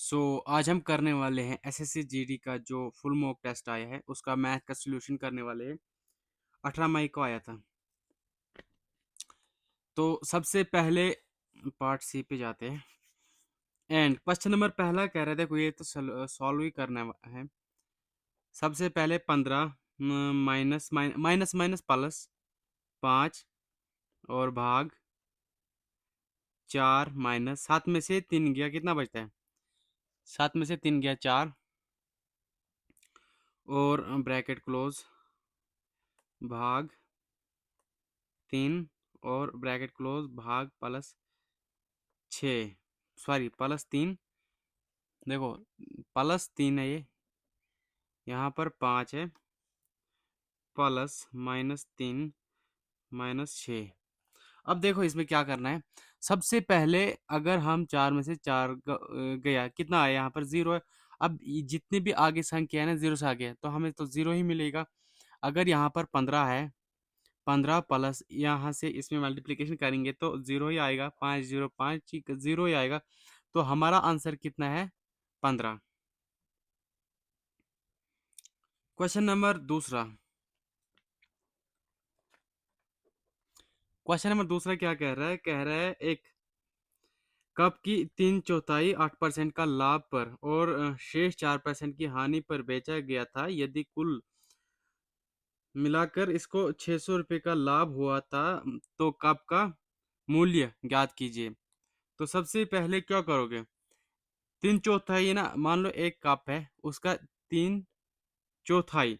आज हम करने वाले हैं एसएससी जीडी का जो फुल मॉक टेस्ट आया है उसका मैथ का सॉल्यूशन करने वाले हैं। 18 मई को आया था। तो सबसे पहले पार्ट सी पे जाते हैं। एंड क्वेश्चन नंबर पहला कह रहे थे कोई, ये तो सॉल्व ही करना है। सबसे पहले 15 माइनस माइनस माइनस प्लस 5 और भाग 4 माइनस 7 में से 3 गया, कितना बचता है? 7 में से 3 गया 4 और ब्रैकेट क्लोज भाग 3 और ब्रैकेट क्लोज भाग प्लस 6, सॉरी प्लस 3। देखो प्लस 3 है ये, यहाँ पर 5 है, प्लस माइनस 3 माइनस 6। अब देखो इसमें क्या करना है। सबसे पहले अगर हम 4 में से 4 गया, कितना आया? यहाँ पर 0 है। अब जितनी भी आगे संख्या है ना 0 से आगे है, तो हमें तो 0 ही मिलेगा। अगर यहाँ पर 15 है, 15 प्लस यहाँ से इसमें मल्टीप्लिकेशन करेंगे तो 0 ही आएगा। 5 0 5 0 ही आएगा। तो हमारा आंसर कितना है? 15। क्वेश्चन नंबर दूसरा। क्वेश्चन नंबर दूसरा क्या कह रहा है? कह रहा है एक कप की 3/4 8% का लाभ पर और शेष 4% की हानि पर बेचा गया था। यदि कुल मिलाकर इसको 600 रुपये का लाभ हुआ था, तो कप का मूल्य ज्ञात कीजिए। तो सबसे पहले क्या करोगे? 3/4 ना, मान लो एक कप है, उसका 3/4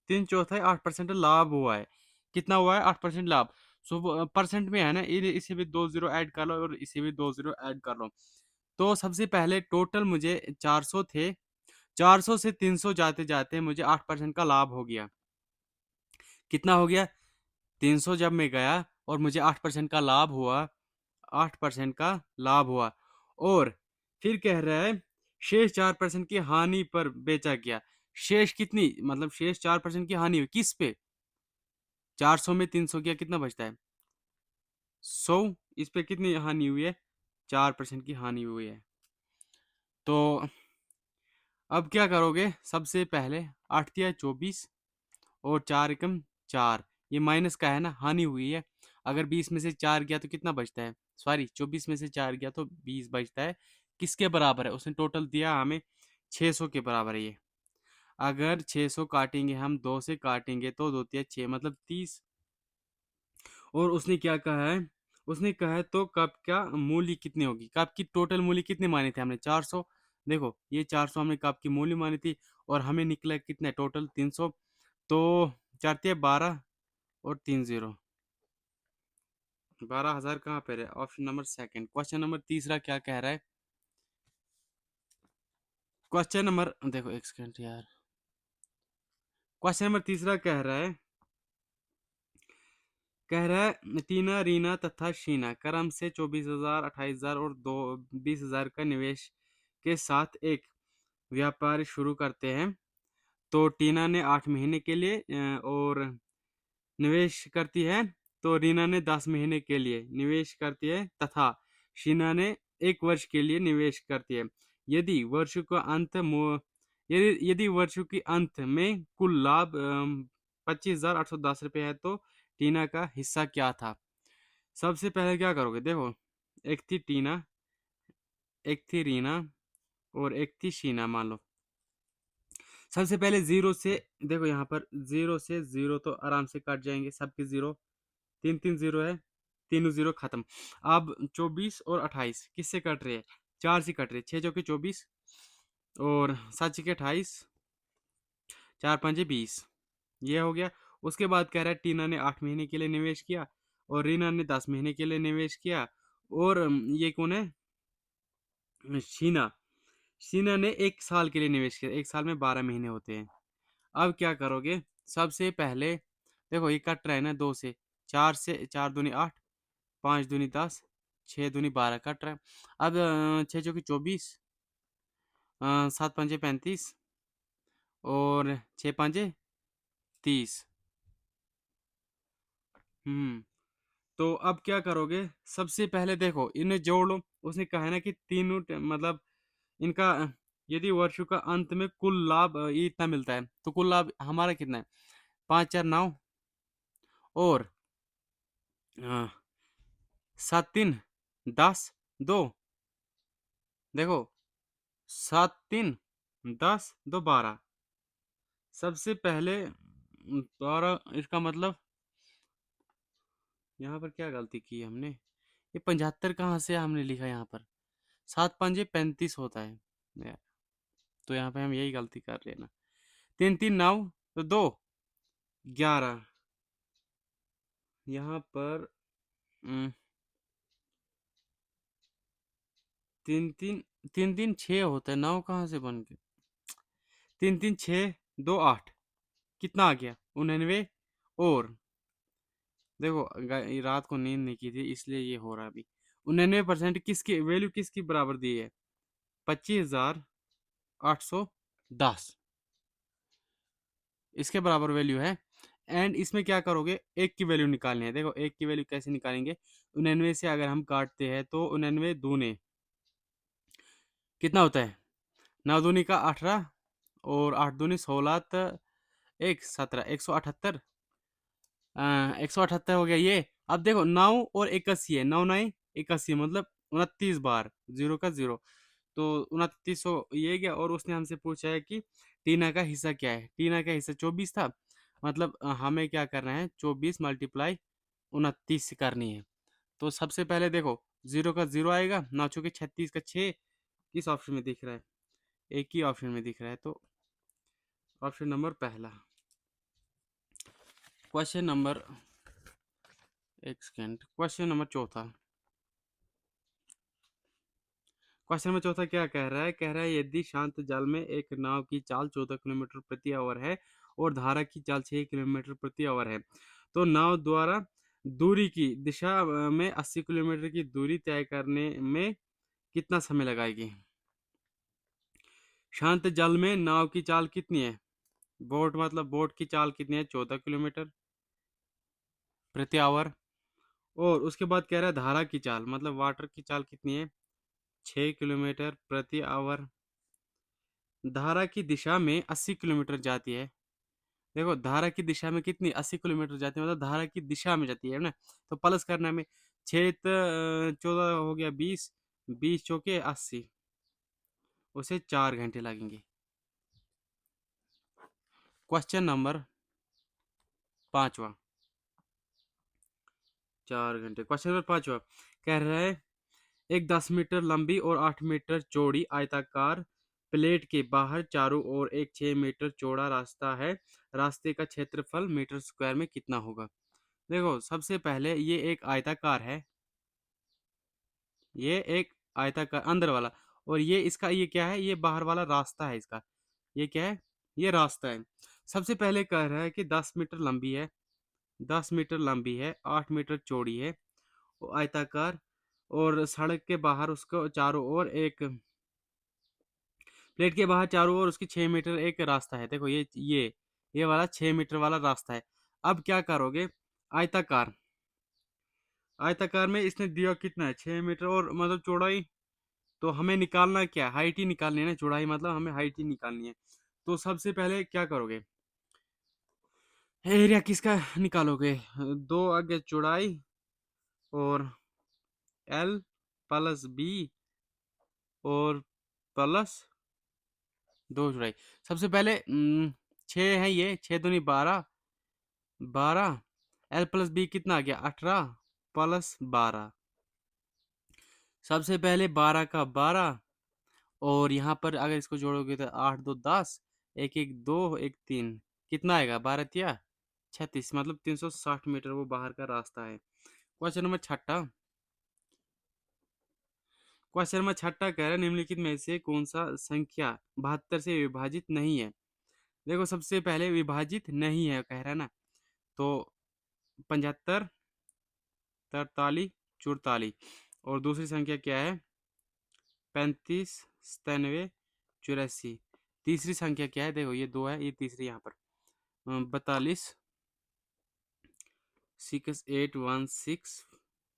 3/4 8% लाभ हुआ है। कितना हुआ है? 8% लाभ। सो परसेंट में है ना, इसे भी 2 जीरो ऐड कर लो और इसे भी 2 जीरो ऐड कर लो। तो सबसे पहले टोटल मुझे 400 थे, 400 से 300 जाते जाते मुझे 8% का लाभ हो गया। कितना हो गया? 300 जब मैं गया और मुझे 8% का लाभ हुआ, 8% का लाभ हुआ। और फिर कह रहा है शेष 4% की हानि पर बेचा गया। शेष कितनी, मतलब शेष 4% की हानि हुई किस पे? 400 में 300 गया, कितना बचता है? 100। इस पे कितनी हानि हुई है? 4% की हानि हुई है। तो अब क्या करोगे? सबसे पहले 8 तिया 24 और 4 एकम 4, ये माइनस का है ना, हानि हुई है। अगर 20 में से 4 गया तो कितना बचता है? सॉरी 24 में से 4 गया तो 20 बचता है। किसके बराबर है? उसने टोटल दिया हमें 600 के बराबर है ये। अगर 600 काटेंगे हम, 2 से काटेंगे तो 2 तिया 6 मतलब 30। और उसने क्या कहा है? उसने कहा है तो कप का मूल्य कितनी होगी? कप की टोटल मूल्य कितने माने थे हमने? 400। देखो ये 400 हमने कप की मूल्य मानी थी और हमें निकला कितना टोटल? 300। तो 4 तिया 12 और 3 जीरो, 12,000 कहाँ पे है? Option number second. Question number तीसरा क्या कह रहा है? क्वेश्चन नंबर, देखो एक सेकंड यार। क्वेश्चन नंबर तीसरा कह रहा है टीना, रीना तथा शीना क्रम से 24,000, 28,000 और 20,000 का निवेश के साथ एक व्यापार शुरू करते हैं। तो टीना ने 8 महीने के लिए और निवेश करती है, तो रीना ने 10 महीने के लिए निवेश करती है तथा शीना ने 1 वर्ष के लिए निवेश करती है। यदि वर्ष का अंत यदि वर्ष के अंत में कुल लाभ 25,810 रुपये है, तो टीना का हिस्सा क्या था? सबसे पहले क्या करोगे? देखो एक थी टीना, एक थी रीना और एक थी शीना, मान लो। सबसे पहले जीरो से, देखो यहाँ पर जीरो से जीरो तो आराम से कट जाएंगे सबके जीरो। 3 3 जीरो है, तीनों जीरो खत्म। अब 24 और 28 किससे कट रहे हैं? 4 से कट रहे हैं। 6 चौके 24 और 7 छके 28, 4 5 20, ये हो गया। उसके बाद कह रहा है टीना ने 8 महीने के लिए निवेश किया और रीना ने 10 महीने के लिए निवेश किया। और ये कौन है? शीना। शीना ने 1 साल के लिए निवेश किया। 1 साल में 12 महीने होते हैं। अब क्या करोगे? सबसे पहले देखो ये कट रहा है ना 2 से, 4 से 4 दूनी 8, 5 दूनी 10, 6 दूनी 12 कट रहा है। अब 6 चौके 24, 7 5 35 और 6 5 30। तो अब क्या करोगे? सबसे पहले देखो इन्हें जोड़ लो। उसने कहा है ना कि तीनों मतलब इनका यदि वर्ष का अंत में कुल लाभ ये इतना मिलता है, तो कुल लाभ हमारा कितना है? 5 4 9 और 7 3 10 2। देखो, 7 3 10 2 12। सबसे पहले 12, इसका मतलब यहाँ पर क्या गलती की है हमने? ये 75 कहाँ से हमने लिखा यहाँ पर? 7 5 35 होता है यार, तो यहाँ पे हम यही गलती कर रहे हैं ना। 3 3 9 तो 2 11। यहाँ पर 3 3 3 3 6 होता है, 9 कहाँ से बन गए? 3 3 6 2 8, कितना आ गया? 99। और देखो, ये रात को नींद नहीं की थी इसलिए ये हो रहा है अभी। 99% किसकी वैल्यू किसकी बराबर दी है? 25,810 इसके बराबर वैल्यू है। एंड इसमें क्या करोगे? एक की वैल्यू निकालनी है। देखो, एक की वैल्यू कैसे निकालेंगे? 99 से अगर हम काटते हैं तो 99 दूने कितना होता है? 9 दूनी का 18 और 8 दूनी 16 एक 17, 178। 178 हो गया ये। अब देखो, 9 और 81 है, 9 9 81 मतलब 29 बार, जीरो का जीरो, तो 29 ये गया। और उसने हमसे पूछा है कि टीना का हिस्सा क्या है? टीना का हिस्सा 24 था, मतलब हमें क्या करना है? 24 मल्टीप्लाई 29 करनी है। तो सबसे पहले देखो, जीरो का जीरो आएगा ना, चूंकि 36 का 6 किस ऑप्शन में दिख रहा है? एक ही ऑप्शन में दिख रहा है, तो ऑप्शन नंबर पहला। क्वेश्चन नंबर, एक सेकेंड, क्वेश्चन नंबर चौथा। क्वेश्चन नंबर चौथा क्या कह रहा है? कह रहा है यदि शांत जल में एक नाव की चाल 14 किलोमीटर प्रति आवर है और धारा की चाल 6 किलोमीटर प्रति आवर है, तो नाव द्वारा दूरी की दिशा में 80 किलोमीटर की दूरी तय करने में कितना समय लगाएगी? शांत जल में नाव की चाल कितनी है? बोट मतलब बोट की चाल कितनी है? 14 किलोमीटर प्रति आवर। और उसके बाद कह रहा है धारा की चाल, मतलब वाटर की चाल कितनी है? 6 किलोमीटर प्रति आवर। धारा की दिशा में 80 किलोमीटर जाती है। देखो, धारा की दिशा में कितनी? 80 किलोमीटर जाती है, मतलब धारा की दिशा में जाती है ना। तो प्लस करना में 6 14 हो गया 20, 20 चौके 80, उसे 4 घंटे लगेंगे। क्वेश्चन नंबर पांचवा, 4 घंटे। क्वेश्चन नंबर पांचवा कह रहा है एक 10 मीटर लंबी और 8 मीटर चौड़ी आयताकार प्लेट के बाहर चारों ओर एक 6 मीटर चौड़ा रास्ता है। रास्ते का क्षेत्रफल मीटर स्क्वायर में कितना होगा? देखो, सबसे पहले ये एक आयताकार है, ये एक आयताकार अंदर वाला, और ये इसका ये क्या है? ये बाहर वाला रास्ता है इसका। ये क्या है? ये रास्ता है। सबसे पहले कह रहा है कि 10 मीटर लंबी है, 10 मीटर लंबी है, 8 मीटर चौड़ी है, वो आयताकार, और सड़क के बाहर उसको चारों ओर एक प्लेट के बाहर चारों ओर उसकी 6 मीटर एक रास्ता है। देखो, ये वाला 6 मीटर वाला रास्ता है। अब क्या करोगे? आयताकार, आयताकार में इसने दिया कितना है? 6 मीटर और मतलब चौड़ाई। तो हमें निकालना क्या? हाइट ही निकालनी है ना, चौड़ाई मतलब हमें हाइट ही निकालनी है। तो सबसे पहले क्या करोगे? एरिया किसका निकालोगे? दो आगे चौड़ाई और एल प्लस बी और प्लस दो चौड़ाई। सबसे पहले 6 है, ये 6 दूनी 12, 12 एल प्लस बी कितना आ गया? 18 प्लस 12। सबसे पहले 12 का 12, और यहाँ पर अगर इसको जोड़ोगे तो 8 2 10, एक एक 2 एक 3, कितना आएगा? 12 या 36, मतलब 360 मीटर वो बाहर का रास्ता है। क्वेश्चन नंबर छठा। क्वेश्चन नंबर छठा कह रहा है निम्नलिखित में से कौन सा संख्या 72 से विभाजित नहीं है? देखो, सबसे पहले विभाजित नहीं है कह रहा है ना, तो 75, 43, 44। और दूसरी संख्या क्या है? 35, 97, 84। तीसरी संख्या क्या है? देखो, ये दो है, ये तीसरी यहाँ पर 42, 6 8 1 6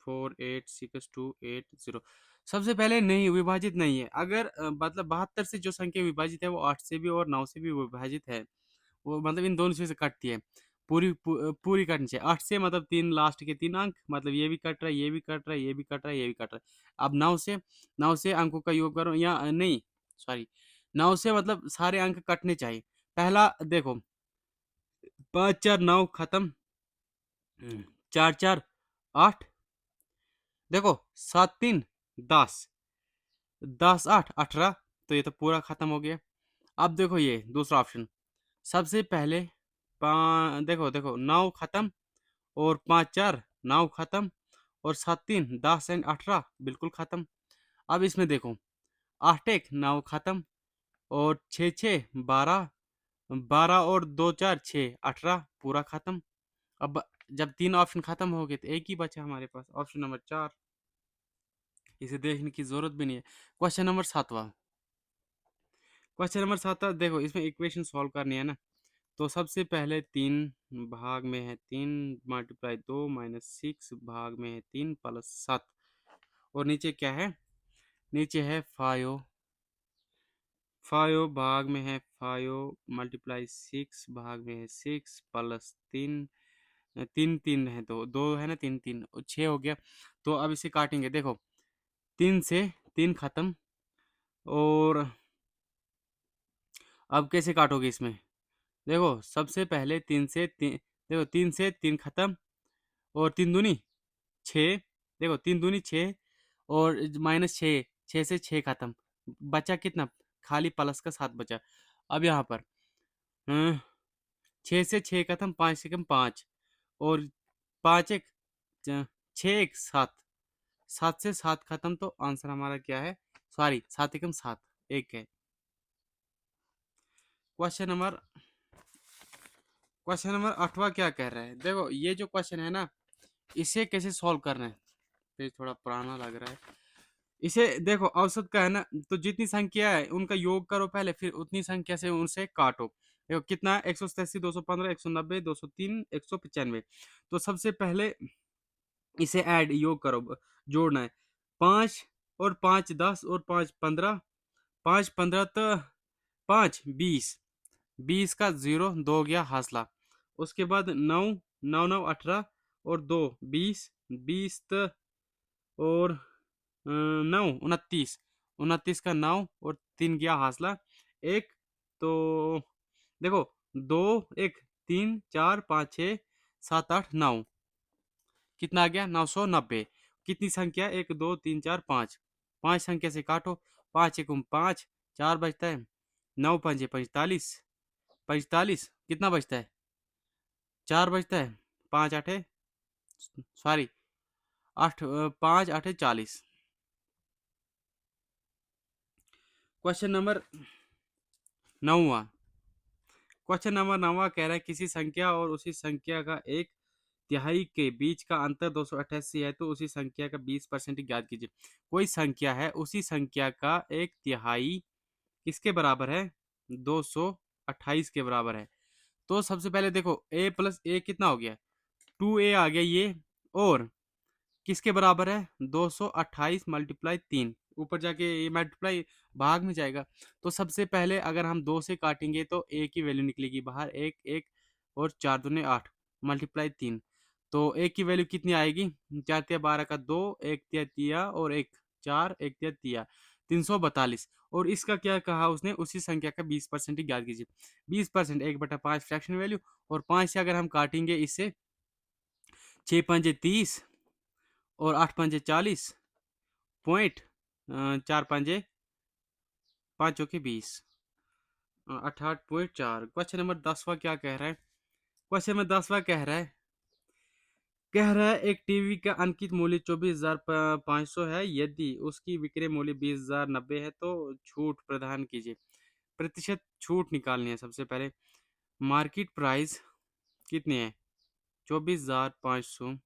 4 8 6 2 8 0। सबसे पहले नहीं, विभाजित नहीं है। अगर मतलब 72 से जो संख्या विभाजित है वो 8 से भी और 9 से भी विभाजित है। वो मतलब इन दोनों चीज़ से कटती है। पूरी कटनी चाहिए। 8 से मतलब 3 लास्ट के 3 अंक, मतलब ये भी कट रहा है, ये भी कट रहा है, ये भी कट रहा है, ये भी कट रहा है। अब 9 से अंकों का योग करो या नहीं, सॉरी, 9 से मतलब सारे अंक कटने चाहिए। पहला देखो, 5 4 9 खत्म, 4 4 8, देखो 7 3 10, 10 8 18, तो ये तो पूरा खत्म हो गया। अब देखो ये दूसरा ऑप्शन, सबसे पहले देखो देखो 9 खत्म और 5 4 9 खत्म और 7 3 10 एंड 18 बिल्कुल खत्म। अब इसमें देखो 8 1 9 खत्म और 6 6 12, 12 और 2 4 6 18 पूरा खत्म। अब जब तीन ऑप्शन खत्म हो गए तो एक ही बचा हमारे पास, ऑप्शन नंबर 4। इसे देखने की जरूरत भी नहीं है। क्वेश्चन नंबर 7वां, क्वेश्चन नंबर 7 देखो, इसमें इक्वेशन सॉल्व करनी है ना। तो सबसे पहले 3 भाग में है 3 मल्टीप्लाई 2 माइनस 6 भाग में है 3 प्लस 7, और नीचे क्या है, नीचे है 5, 5 भाग में है 5 मल्टीप्लाई 6 भाग में है 6 प्लस 3, 3 3 है, तो 2 है ना, 3 3 6 हो गया। तो अब इसे काटेंगे, देखो 3 से 3 खत्म, और अब कैसे काटोगे इसमें, देखो सबसे पहले 3 से 3, देखो 3 से 3 खत्म और 3 दूनी 6, देखो 3 दूनी 6 और माइनस 6, 6 से 6 खत्म, बचा कितना, खाली प्लस का 7 बचा। अब यहाँ पर 6 से 6 खत्म, 5 से कम 5, और 5 एक 6 एक 7, 7 से 7 खत्म, तो आंसर हमारा क्या है, सॉरी 7 एकम 7 एक है। क्वेश्चन नंबर क्वेश्चन नंबर 8वां क्या कह रहा है, देखो ये जो क्वेश्चन है ना, इसे कैसे सॉल्व करना है। पेज थोड़ा पुराना लग रहा है। इसे देखो, औसत का है ना, तो जितनी संख्या है उनका योग करो पहले, फिर उतनी संख्या से उनसे काटो। देखो कितना है, 187, 215, 190, 203, 195। तो सबसे पहले इसे ऐड योग करो, जोड़ना है। 5 और 5 10 और 5 15, 5 15 तो 5 20, 20 का 0 2 गया हासला। उसके बाद 9 9 9 18 और 2 20, 20 और 9 29, 29 का 9 और 3 गया हासला एक। तो देखो 2 1 3 4 5 6 7 8 9, कितना आ गया, 990। कितनी संख्या, 1 2 3 4 5, 5 संख्या से काटो, 5 एकम 5, 4 बचता है, 9 पंजे 45, 45 कितना बचता है, 4 बचता है, 5 आठे, सॉरी 8 5 आठे 40। क्वेश्चन नंबर 9वां, क्वेश्चन नंबर 9वां कह रहा है किसी संख्या और उसी संख्या का एक तिहाई के बीच का अंतर 288 है, तो उसी संख्या का 20% ज्ञात कीजिए। कोई संख्या है, उसी संख्या का एक तिहाई किसके बराबर है, 228 के बराबर है। तो सबसे पहले देखो a प्लस ए कितना हो गया, 2a आ गया ये, और किसके बराबर है, 228 मल्टीप्लाई 3, ऊपर जाके ये मल्टीप्लाई भाग में जाएगा। तो सबसे पहले अगर हम 2 से काटेंगे तो a की वैल्यू निकलेगी बाहर, 1 1 और 4 दूने 8 मल्टीप्लाई 3, तो a की वैल्यू कितनी आएगी, 4 तिया 12 का 2, 1 तिया तिया और 1 4, 1 तिया तिया 342। और इसका क्या कहा उसने, उसी संख्या का 20% ज्ञात कीजिए। 20% 1/5 फ्रैक्शन वैल्यू, और 5 से अगर हम काटेंगे इससे, 6 पंजे 30 और 8 पंजे 40, पॉइंट 4 पंजे 5 चौके 20, 68.4। क्वेश्चन नंबर 10वां क्या कह रहा है, क्वेश्चन नंबर 10वां कह रहा है एक टीवी का अंकित मूल्य 24,500 है, यदि उसकी विक्रय मूल्य 20,090 है तो छूट प्रदान कीजिए। प्रतिशत छूट निकालनी है सबसे पहले। मार्केट प्राइस कितनी है, 24,500,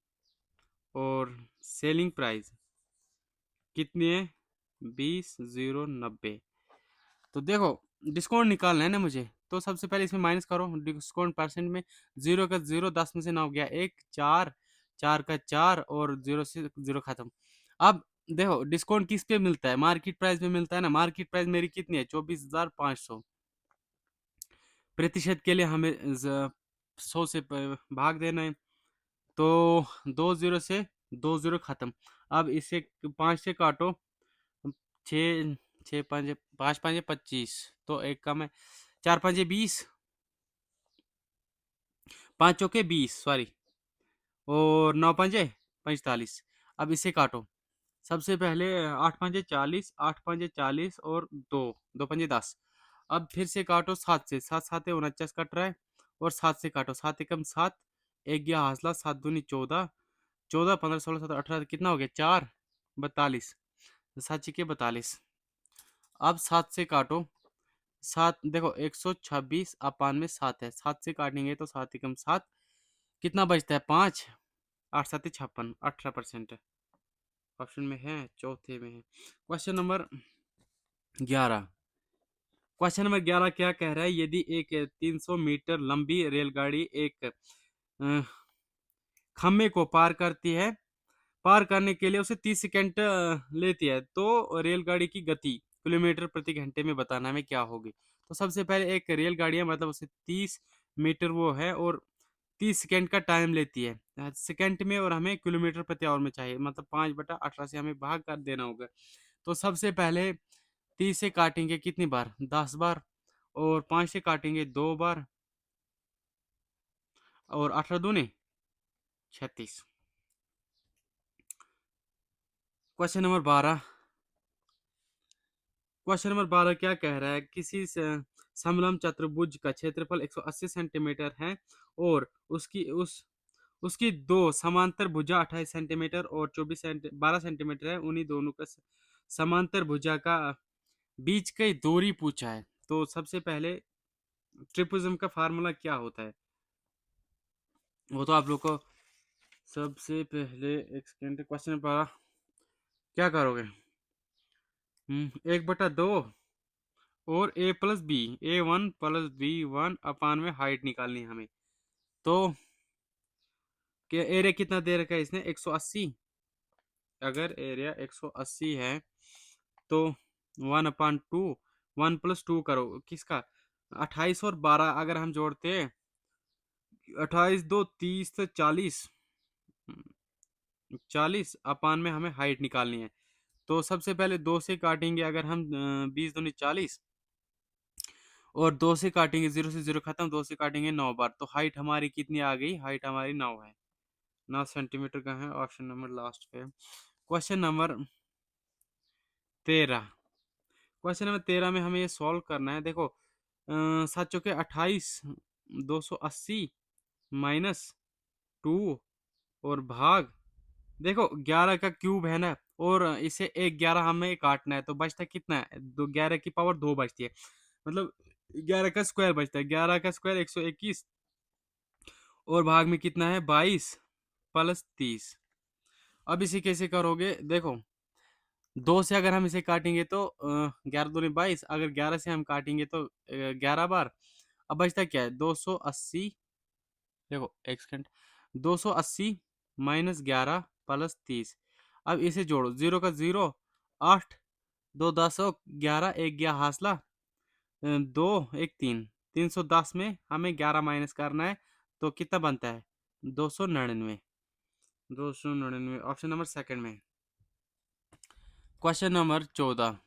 और सेलिंग प्राइस कितनी है, 20,090। तो देखो डिस्काउंट निकालना है ना मुझे, तो सबसे पहले इसमें माइनस करो, डिस्काउंट परसेंट में, 0 का 0, 10 में से 9 गया 1, 4, 4 का 4 और 0 से 0 खत्म। अब देखो डिस्काउंट किस पे मिलता है, मार्केट प्राइस में मिलता है ना। मार्केट प्राइस मेरी कितनी है, 24,500। प्रतिशत के लिए हमें 100 से भाग देना है। तो 2 जीरो से 2 जीरो खत्म। अब इसे 5 से काटो। 6, 6 5, 5 5 25, तो एक कम है। 4 5 20, 5 चौके 20, सॉरी, और 9 5 45। अब इसे काटो। सबसे पहले 8 5 40, 8 5 40 और 2 2 5 10। अब फिर से काटो 7 से, 7 7 49 कट रहा है। और 7 से काटो, 7 एकम 7, एक गया हासला, 7 दूनी 14, 14 15 16 17 18, कितना हो गया, 4 42, 7 6 42। अब 7 से काटो। 7 देखो, 126 अपान में 7 है, 7 से काटेंगे तो 7 एकम 7, कितना बचता है, 5। 8 7 56, 18% है। ऑप्शन में है, चौथे में है। Question number 11। क्वेश्चन नंबर 11 क्या कह रहा है, यदि एक 300 मीटर लंबी रेलगाड़ी एक खम्भे को पार करती है, पार करने के लिए उसे 30 सेकंड लेती है, तो रेलगाड़ी की गति किलोमीटर प्रति घंटे में बताना हमें क्या होगी। तो सबसे पहले एक रेलगाड़ी है, मतलब उसे 30 मीटर वो है, और 30 सेकंड का टाइम लेती है सेकंड में, और हमें किलोमीटर प्रति आवर में चाहिए, मतलब 5/18 से हमें भाग कर देना होगा। तो सबसे पहले 30 से काटेंगे कितनी बार, 10 बार। और 5 से काटेंगे 2 बार। और 18 दूनी 36। Question number 12। क्वेश्चन नंबर 12 क्या कह रहा है, किसी समलंब चतुर्भुज का क्षेत्रफल 180 सेंटीमीटर है, और उसकी दो समांतर भुजा 28 सेंटीमीटर और 12 सेंटीमीटर है। उन्हीं दोनों का समांतर भुजा का बीच की दूरी पूछा है। तो सबसे पहले ट्रिप्लिज्म का फार्मूला क्या होता है, वो तो आप लोग को सबसे पहले, एक सेकेंड, क्वेश्चन 12 क्या करोगे, 1/2 और A+B, A1+B1 अपान में हाइट निकालनी है हमें। तो एरिया कितना दे रखा है इसने, 180। अगर एरिया 180 है, तो 1/2, 1+2 करो किसका, 28 और 12 अगर हम जोड़ते हैं, 28 2 30 तो 40, 40 अपान में हमें हाइट निकालनी है। तो सबसे पहले 2 से काटेंगे, अगर हम 20 दूनी 40, और 2 से काटेंगे, 0 से 0 खत्म, 2 से काटेंगे 9 बार, तो हाइट हमारी कितनी आ गई, हाइट हमारी 9 है, 9 सेंटीमीटर का है। ऑप्शन नंबर लास्ट पे। Question number 13। क्वेश्चन नंबर 13 में हमें ये सॉल्व करना है। देखो, 7 चौके 28, 280 -2 और भाग, देखो 11 का क्यूब है ना, और इसे एक 11 हमें काटना है, तो बचता कितना है, 11 की पावर 2 बचती है, मतलब 11 का स्क्वायर बचता है। 11 का स्क्वायर 121, और भाग में कितना है, 22 + 30। अब इसे कैसे करोगे, देखो 2 से अगर हम इसे काटेंगे तो 11 दूनी 22, अगर 11 से हम काटेंगे तो 11 बार। अब बचता क्या है, 280। देखो एक सेकंड, 280 -11 + 30। अब इसे जोड़ो, 0 का 0, 8, 2 10 हो, 11, एक गया हासला, 2 1 3, 310 में हमें 11 माइनस करना है, तो कितना बनता है, 299। 299 ऑप्शन नंबर सेकंड में। Question number 14।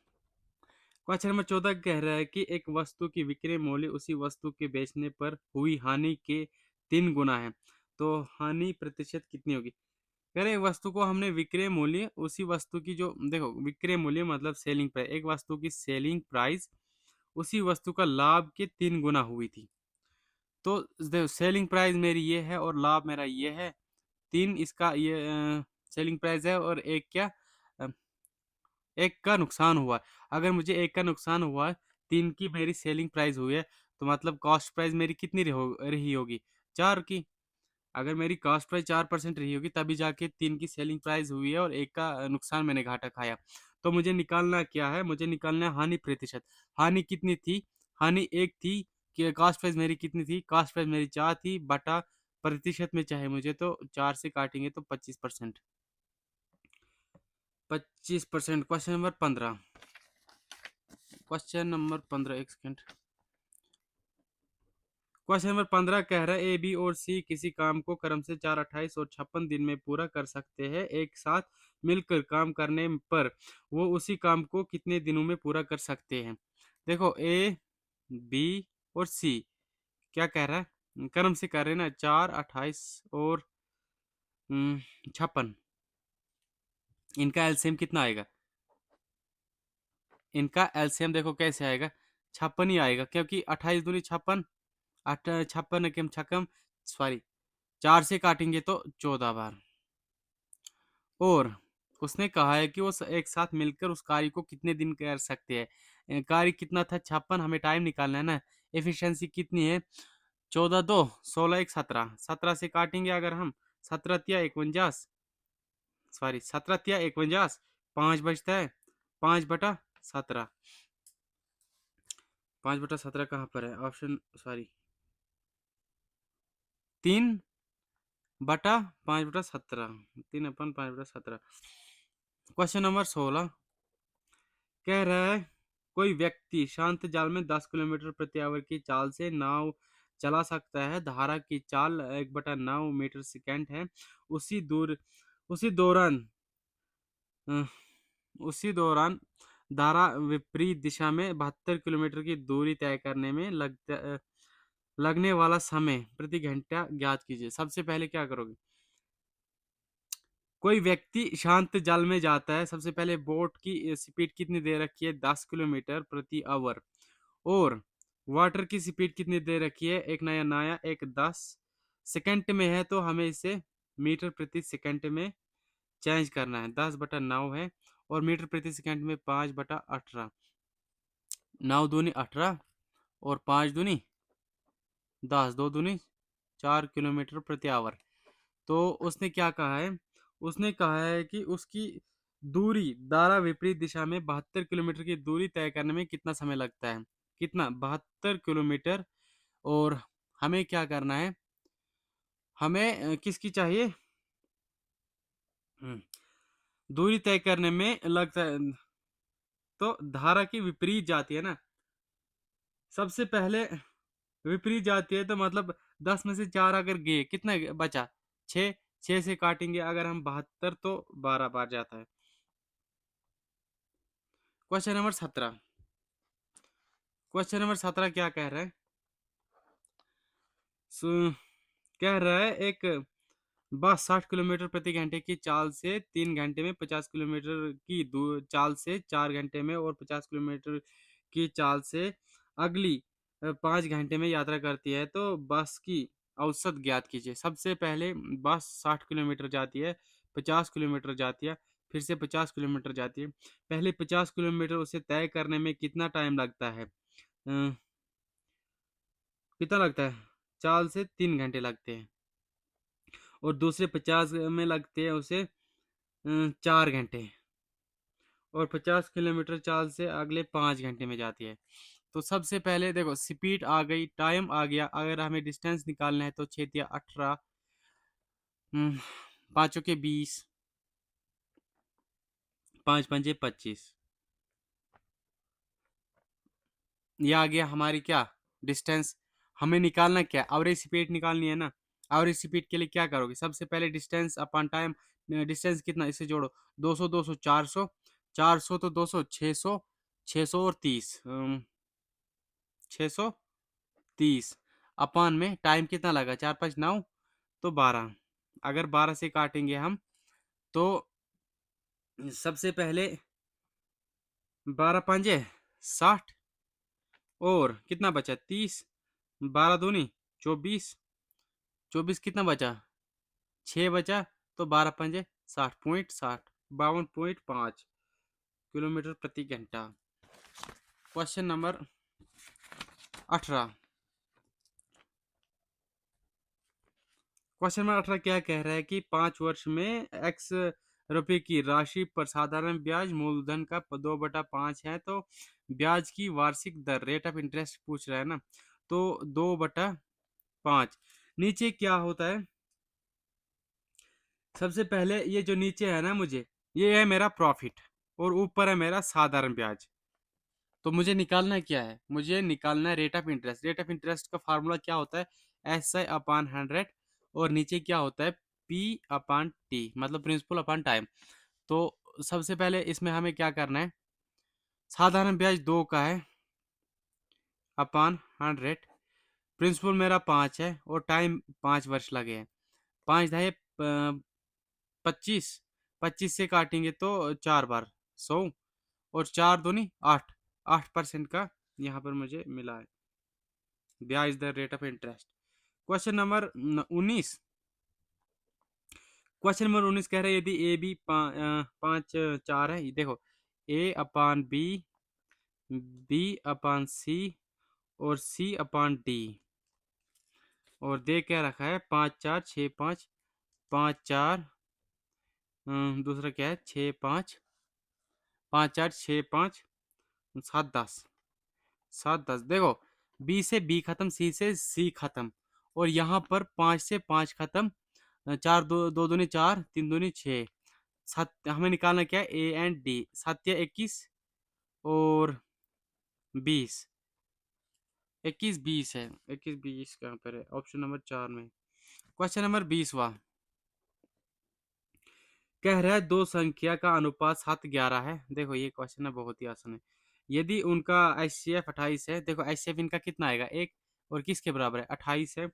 क्वेश्चन नंबर 14 कह रहा है कि एक वस्तु की विक्रय मूल्य उसी वस्तु के बेचने पर हुई हानि के 3 गुना है, तो हानि प्रतिशत कितनी होगी। कह रहे एक वस्तु को हमने विक्रय मूल्य, उसी वस्तु की जो, देखो विक्रय मूल्य मतलब सेलिंग प्राइस, एक वस्तु की सेलिंग प्राइस उसी वस्तु का लाभ के 3 गुना हुई थी। तो देखो सेलिंग प्राइस मेरी ये है और लाभ मेरा ये है, 3 इसका ये सेलिंग प्राइस है, और एक क्या, अ, एक का नुकसान हुआ। अगर मुझे एक का नुकसान हुआ, 3 की मेरी सेलिंग प्राइस हुई है, तो मतलब कॉस्ट प्राइस मेरी कितनी रही होगी, 4 की। अगर मेरी कॉस्ट प्राइस 4% रही होगी, तभी जाके 3 की सेलिंग प्राइस हुई है, और एक का नुकसान मैंने घाटा खाया। तो मुझे निकालना क्या है, मुझे निकालना है हानि प्रतिशत। हानि कितनी थी, हानि 1 थी, कि कॉस्ट प्राइस मेरी कितनी थी, कॉस्ट प्राइस मेरी 4 थी, बटा प्रतिशत में चाहे मुझे, तो 4 से काटेंगे तो 25%। 25%। क्वेश्चन नंबर 15 एक सेकेंड। क्वेश्चन नंबर 15 कह रहा है ए बी और सी किसी काम को क्रम से 4, 28 और 56 दिन में पूरा कर सकते हैं। एक साथ मिलकर काम करने पर वो उसी काम को कितने दिनों में पूरा कर सकते हैं। देखो ए बी और सी क्या कह रहा है, क्रम से कर रहे हैं ना, 4, 28 और 56। इनका एलसीएम कितना आएगा? इनका एलसीएम देखो कैसे आएगा, 56 ही आएगा, क्योंकि 28 दूनी 56, 56 एकम छक्कम, सॉरी 4 से काटेंगे तो 14 बार। और उसने कहा है कि वो एक साथ मिलकर उस कार्य को कितने दिन कर सकते हैं। कार्य कितना था, 56, हमें टाइम निकालना है ना। एफिशिएंसी कितनी है, 14 2 16 1 17, 17 से काटेंगे अगर हम, 17 तिया 51, सॉरी 17 तिया 51, 5 बचता है, 5/17। 5/17 कहाँ पर है ऑप्शन, सॉरी 3/5/17, 3/5/17। क्वेश्चन नंबर 16 कह रहा है कोई व्यक्ति शांत जल में 10 किलोमीटर प्रति आवर की चाल से नाव चला सकता है। धारा की चाल 1/9 मीटर सेकेंड है। उसी दूर उसी दौरान अ, उसी दौरान धारा विपरीत दिशा में 72 किलोमीटर की दूरी तय करने में लगने वाला समय प्रति घंटा ज्ञात कीजिए। सबसे पहले क्या करोगे, कोई व्यक्ति शांत जल में जाता है। सबसे पहले बोट की स्पीड कितनी दे रखी है, 10 किलोमीटर प्रति आवर। और वाटर की स्पीड कितनी दे रखी है, एक नया नया एक 10 सेकंड में है, तो हमें इसे मीटर प्रति सेकंड में चेंज करना है। 10/9 है, और मीटर प्रति सेकंड में 5/18। 9 दूनी 18 और 5 दूनी 10, 2 दूनी 4 किलोमीटर प्रति आवर। तो उसने क्या कहा है, उसने कहा है कि उसकी दूरी धारा विपरीत दिशा में 72 किलोमीटर की दूरी तय करने में कितना समय लगता है। कितना, 72 किलोमीटर। और हमें क्या करना है, हमें किसकी चाहिए, हम्म, दूरी तय करने में लगता है, तो धारा की विपरीत जाती है ना। सबसे पहले विपरीत जाती है, तो मतलब 10 में से 4 अगर गए, कितना बचा, 6। 6 से काटेंगे अगर हम 72, तो 12 बार जाता है। Question number 17। क्वेश्चन नंबर 17 क्या कह रहा है, कह रहा है एक बस 60 किलोमीटर प्रति घंटे की चाल से 3 घंटे में, 50 किलोमीटर की चाल से 4 घंटे में, और 50 किलोमीटर की चाल से अगली 5 घंटे में यात्रा करती है। तो बस की औसत ज्ञात कीजिए। सबसे पहले बस 60 किलोमीटर जाती है, 50 किलोमीटर जाती है, फिर से 50 किलोमीटर जाती है। पहले 50 किलोमीटर उसे तय करने में कितना टाइम लगता है, कितना लगता है, चाल से 3 घंटे लगते हैं। और दूसरे 50 में लगते हैं उसे 4 घंटे। और 50 किलोमीटर चाल से अगले 5 घंटे में जाती है। तो सबसे पहले देखो, स्पीड आ गई, टाइम आ गया। अगर हमें डिस्टेंस निकालना है तो 6 या 18, 5 के 20, 5 5 25। ये आ गया हमारी क्या, डिस्टेंस। हमें निकालना क्या, एवरेज स्पीड निकालनी है ना। एवरेज स्पीड के लिए क्या करोगे, सबसे पहले डिस्टेंस अपॉन टाइम। डिस्टेंस कितना, इसे जोड़ो, 200 200 400, 400 तो 200 600, 600 और 30, 630। अपॉन में टाइम कितना लगा, 4 5 9, तो 12। अगर 12 से काटेंगे हम, तो सबसे पहले 12 5 60, और कितना बचा, 30। 12 दूनी 24, 24 कितना बचा, 6 बचा। तो 12 5 60, 52.5 किलोमीटर प्रति घंटा। Question number 18। क्वेश्चन नंबर 18 क्या कह रहा है कि 5 वर्ष में एक्स रुपए की राशि पर साधारण ब्याज मूलधन का 2/5 है। तो ब्याज की वार्षिक दर, रेट ऑफ इंटरेस्ट पूछ रहा है ना। तो 2/5 नीचे क्या होता है, सबसे पहले ये जो नीचे है ना, मुझे ये है मेरा प्रॉफिट और ऊपर है मेरा साधारण ब्याज। तो मुझे निकालना क्या है, मुझे निकालना है rate of interest. Rate of interest का फार्मूला क्या होता है, एस आई अपान 100, और नीचे क्या होता है, पी अपान टी, मतलब प्रिंसिपल अपान टाइम। तो सबसे पहले इसमें हमें क्या करना है, साधारण ब्याज 2 का है अपान 100, प्रिंसिपल मेरा 5 है और टाइम 5 वर्ष लगे हैं। 5 ढाई 25, 25 से काटेंगे तो 4 बार 100, और 4 दूनी 8, 8% का यहाँ पर मुझे मिला है ब्याज दर rate of interest. Question number 19, question number 19 कह रहे हैं यदि ए बी 5 4 है, देखो ए अपान बी, बी अपान सी और सी अपान डी, और दे क्या रखा है 5 4 6 5, 5 4, दूसरा क्या है 6 5, 5 4 6 5 7 10, 7 10। देखो बी से बी खत्म, सी से सी खत्म, और यहाँ पर 5 से 5 खत्म, 4 2 दूनी 4, 3 दूनी 6, सात हमें निकालना क्या है, ए एंड डी। 7 या 21 और 20, 21 20 है, 21 20 कहाँ पर है, ऑप्शन नंबर 4 में। क्वेश्चन नंबर 20वां कह रहा है दो संख्या का अनुपात 7:11 है। देखो ये क्वेश्चन है बहुत ही आसान है। यदि उनका एचसीएफ 28 है, देखो एचसीएफ इनका कितना आएगा, 1, और किसके बराबर है 28 है,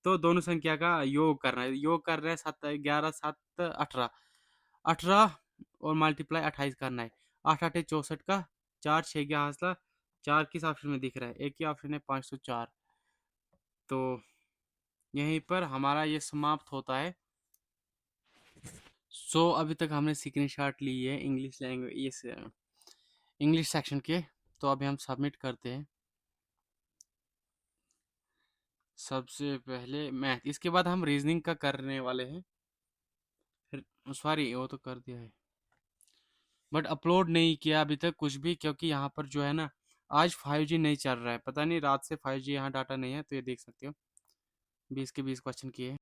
तो दोनों संख्या का योग करना है। योग कर रहे हैं 7 11 7 18, 18 और मल्टीप्लाई 28 करना है। 8 8 64 का, 4 6 का हासिला, 4 किस ऑप्शन में दिख रहा है, एक ही ऑप्शन है 504। तो यहीं पर हमारा ये समाप्त होता है। अभी तक हमने स्क्रीनशॉट ली है इंग्लिश लैंग्वेज, इस इंग्लिश सेक्शन के। तो अभी हम सबमिट करते हैं। सबसे पहले मैथ, इसके बाद हम रीजनिंग का करने वाले हैं। सॉरी वो तो कर दिया है, बट अपलोड नहीं किया अभी तक कुछ भी, क्योंकि यहाँ पर जो है ना आज 5G नहीं चल रहा है, पता नहीं रात से 5G यहाँ डाटा नहीं है। तो ये देख सकते हो 20 के 20 क्वेश्चन किए।